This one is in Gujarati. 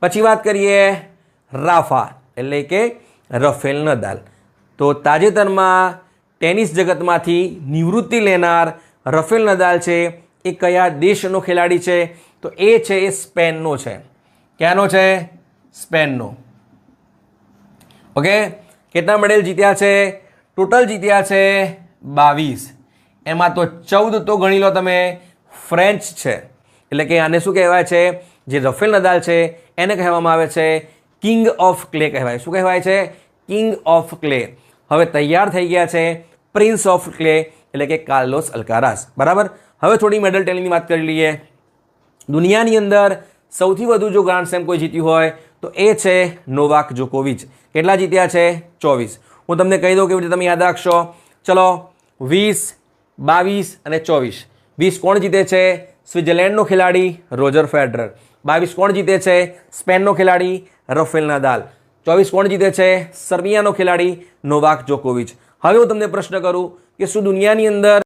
પછી વાત કરીએ રાફા એટલે કે રફેલ નદાલ. તો તાજેતરમાં ટેનિસ જગતમાંથી નિવૃત્તિ લેનાર રફેલ નદાલ છે એ કયા દેશનો ખેલાડી છે? તો એ છે એ સ્પેનનો છે. ક્યાંનો છે? સ્પેનનો. ઓકે. કેટલા મેડલ જીત્યા છે? ટોટલ જીત્યા છે 22. એમાં તો 14 તો ગણી લો તમે ફ્રેન્ચ છે. એટલે કે આને શું કહેવાય છે? જે રફેલ નદાલ છે એને કહેવામાં આવે છે કિંગ ઓફ ક્લે કહેવાય. શું કહેવાય છે? King of clay. હવે તૈયાર થઈ ગયા છે પ્રિન્સ ઓફ ક્લે એટલે કે કાર્લોસ અલ્કારાઝ. બરાબર. હવે થોડી મેડલ ટેલિંગની વાત કરી લઈએ. દુનિયાની અંદર સૌથી વધુ જો ગ્રાન્ડ સ્લેમ કોઈ જીત્યું હોય તો એ છે નોવાક જોકોવિચ. કેટલા જીત્યા છે? 24. હું તમને કહી દઉં કેવી રીતે તમે યાદ રાખશો. ચલો 20, 22 અને 24. 20 કોણ જીતે છે? સ્વિટ્ઝરલેન્ડનો ખેલાડી રોજર ફેડરર. 22 કોણ જીતે છે? સ્પેનનો ખેલાડી રફેલ નદાલ. 24 કોણ જીતે છે? સર્બિયાનો ખેલાડી નોવાક જોકોવિચ. હવે હું તમને પ્રશ્ન કરું કે શું દુનિયાની અંદર